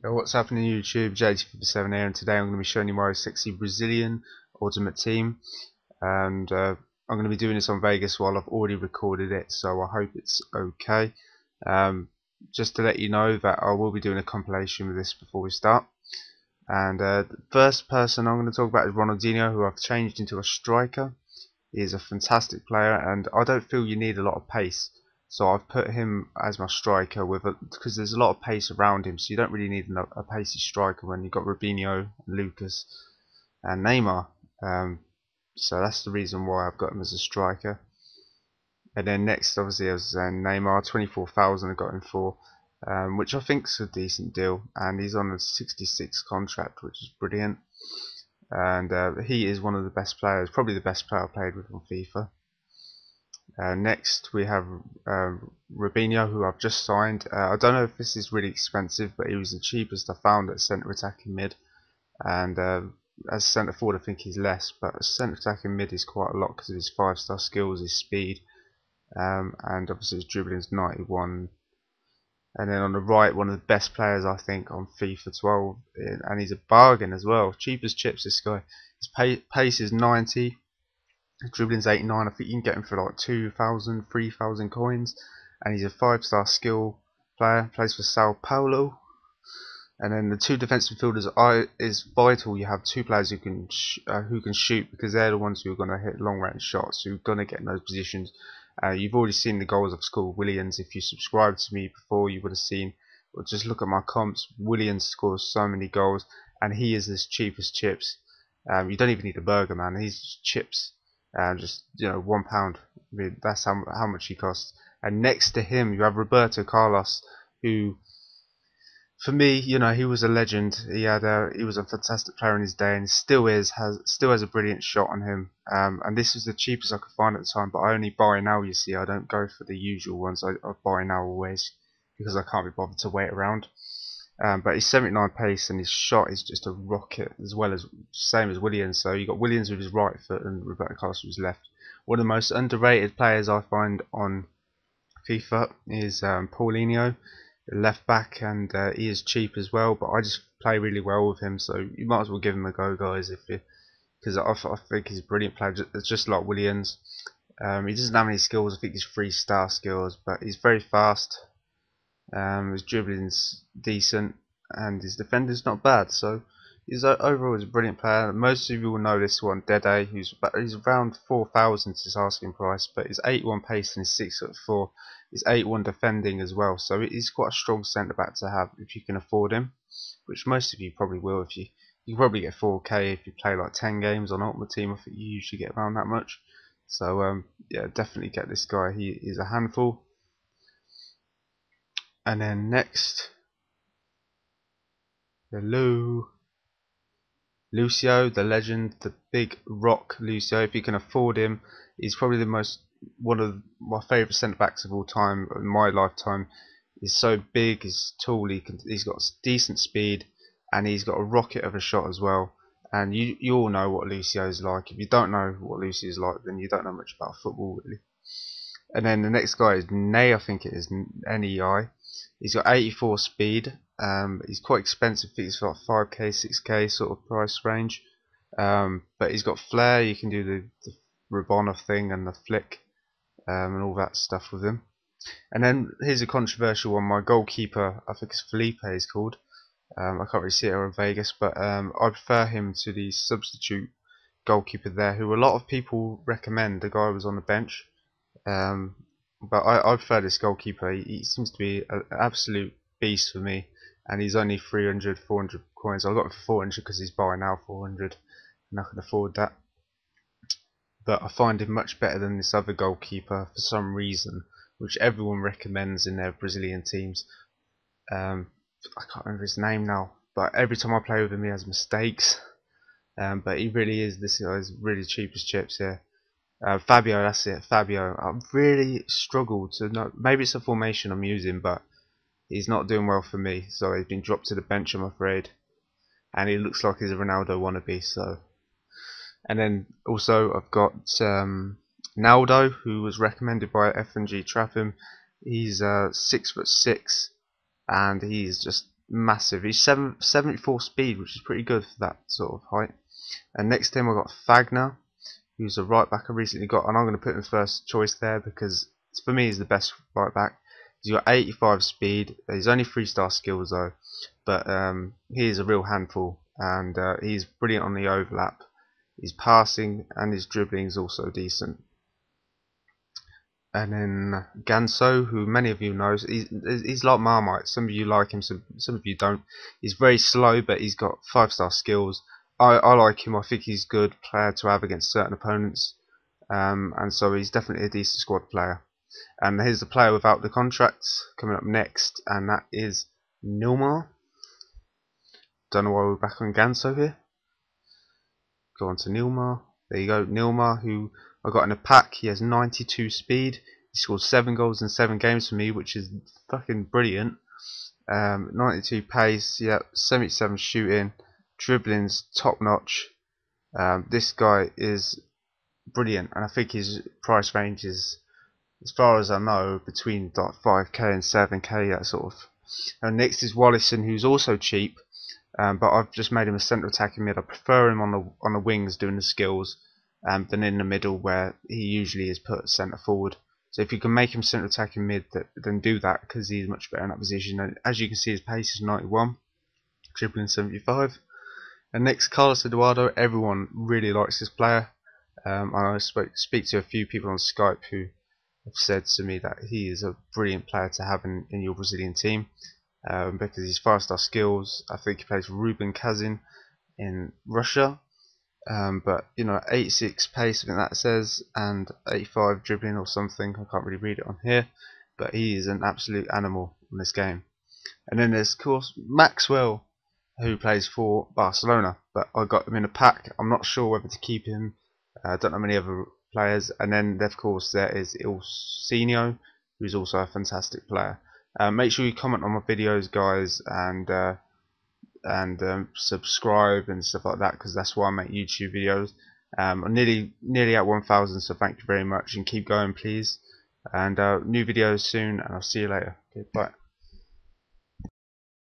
What's happening YouTube? JT57 here, and today I'm going to be showing you my sexy Brazilian ultimate team, and I'm going to be doing this on Vegas while I've already recorded it, so I hope it's okay. Um, just to let you know that I will be doing a compilation with this before we start. And the first person I'm going to talk about is Ronaldinho, who I've changed into a striker. He is a fantastic player, and I don't feel you need a lot of pace. So I've put him as my striker because there's a lot of pace around him, so you don't really need a pacey striker when you've got Robinho, Lucas, and Neymar. So that's the reason why I've got him as a striker. And then next, obviously, I was saying Neymar, 24,000 I got him for, which I think is a decent deal, and he's on a 66 contract, which is brilliant. And he is one of the best players, probably the best player I played with on FIFA. Next we have Robinho, who I've just signed. I don't know if this is really expensive, but he was the cheapest I found at centre attacking mid, and as centre forward I think he's less, but centre attacking mid is quite a lot because of his 5-star skills, his speed, and obviously his dribbling is 91. And then on the right, one of the best players I think on FIFA12, and he's a bargain as well. Cheap as chips, this guy. His pace is 90, his dribbling's 89. I think you can get him for like 2,000, 3,000 coins. And he's a 5-star skill player, plays for Sao Paulo. And then the two defensive fielders is vital. You have two players who can shoot, because they're the ones who are going to hit long range shots, who are going to get in those positions. You've already seen the goals I've scored. Williams, if you subscribed to me before, you would have seen. Or just look at my comps. Williams scores so many goals, and he is as cheap as chips. You don't even need a burger, man. He's just chips, just £1. I mean, that's how much he costs. And next to him, you have Roberto Carlos, who, for me, he was a legend. He was a fantastic player in his day, and still has a brilliant shot on him. And this was the cheapest I could find at the time, but I only buy now. You see, I don't go for the usual ones. I buy now always, because I can't be bothered to wait around. But his 79 pace and his shot is just a rocket, as well as same as Williams. So you got Williams with his right foot and Roberto Carlos with his left. One of the most underrated players I find on FIFA is Paulinho, left back, and he is cheap as well. But I just play really well with him, so you might as well give him a go, guys, because I think he's a brilliant player. It's just like Williams. He doesn't have any skills. I think he's 3-star skills, but he's very fast. His dribbling's decent, and his defender's not bad. So he's overall a brilliant player. Most of you will know this one, Dede, he's around 4,000 his asking price, but he's 81 pace and he's 6'4". He's 81 defending as well, so he's quite a strong centre back to have if you can afford him, which most of you probably will. If you can probably get 4k if you play like 10 games on Ultimate Team. I think you usually get around that much. So yeah, definitely get this guy. He is a handful. And then next, hello, Lucio, the legend, the big rock Lucio. If you can afford him, he's probably one of my favourite centre backs of all time in my lifetime. He's so big, he's tall, he's got decent speed, and he's got a rocket of a shot as well. And you all know what Lucio is like. If you don't know what Lucio is like, then you don't know much about football really. And then the next guy is Ney, I think it is Nei. He's got 84 speed. He's quite expensive. I think it's like 5k, 6k sort of price range. But he's got flair. You can do the Rabona thing and the flick, and all that stuff with him. And then here's a controversial one. My goalkeeper, I think it's Felipe, is called. I can't really see it in Vegas, but I prefer him to the substitute goalkeeper there, who a lot of people recommend. The guy was on the bench. But I prefer this goalkeeper. He seems to be an absolute beast for me, and he's only 300, 400 coins. I got him for 400 because he's buying now 400, and I can afford that. But I find him much better than this other goalkeeper for some reason, which everyone recommends in their Brazilian teams. I can't remember his name now, but every time I play with him, he has mistakes. But he really is. This guy's really cheap as chips here. Fabio, that's it, Fabio. I've really struggled to know. Maybe it's a formation I'm using, but he's not doing well for me. So he's been dropped to the bench, I'm afraid. And he looks like he's a Ronaldo wannabe. So, and then also I've got Naldo, who was recommended by F&G Trapham. He's 6'6", and he's just massive. He's 74 speed, which is pretty good for that sort of height. And next to him I've got Fagner, who's a right back I recently got, and I'm going to put him first choice there because for me he's the best right back. He's got 85 speed. He's only 3-star skills though, but he is a real handful, and he's brilliant on the overlap. His passing and his dribbling is also decent. And then Ganso, who many of you know, he's like Marmite. Some of you like him, some of you don't. He's very slow, but he's got 5-star skills. I like him. I think he's a good player to have against certain opponents, and so he's definitely a decent squad player. And here's the player without the contracts coming up next, and that is Nilmar. Don't know why we're back on Ganso here. Go on to Nilmar. There you go, Nilmar, who I got in a pack. He has 92 speed. He scored 7 goals in 7 games for me, which is fucking brilliant. 92 pace, yeah, 77 shooting, dribbling's top notch. This guy is brilliant, and I think his price range is, as far as I know, between like 5k and 7k, that sort of. And next is Wallison, who's also cheap. But I've just made him a centre attacking mid. I prefer him on the wings doing the skills than in the middle where he usually is put centre forward. So if you can make him centre attacking mid, then do that because he's much better in that position. And as you can see, his pace is 91, dribbling 75. And next, Carlos Eduardo. Everyone really likes this player. I speak to a few people on Skype who have said to me that he is a brilliant player to have in your Brazilian team. Because he's 5-star skills. I think he plays for Ruben Kazin in Russia. But you know, 86 pace, I think that says, and 85 dribbling or something. I can't really read it on here, but he is an absolute animal in this game. And then there's of course Maxwell, who plays for Barcelona, but I got him in a pack. I'm not sure whether to keep him. I don't know many other players. And then of course there is Ilsinho, who's also a fantastic player. Make sure you comment on my videos, guys, and subscribe and stuff like that, because that's why I make YouTube videos. I'm nearly at 1,000, so thank you very much, and keep going, please. And new videos soon, and I'll see you later. Okay, bye.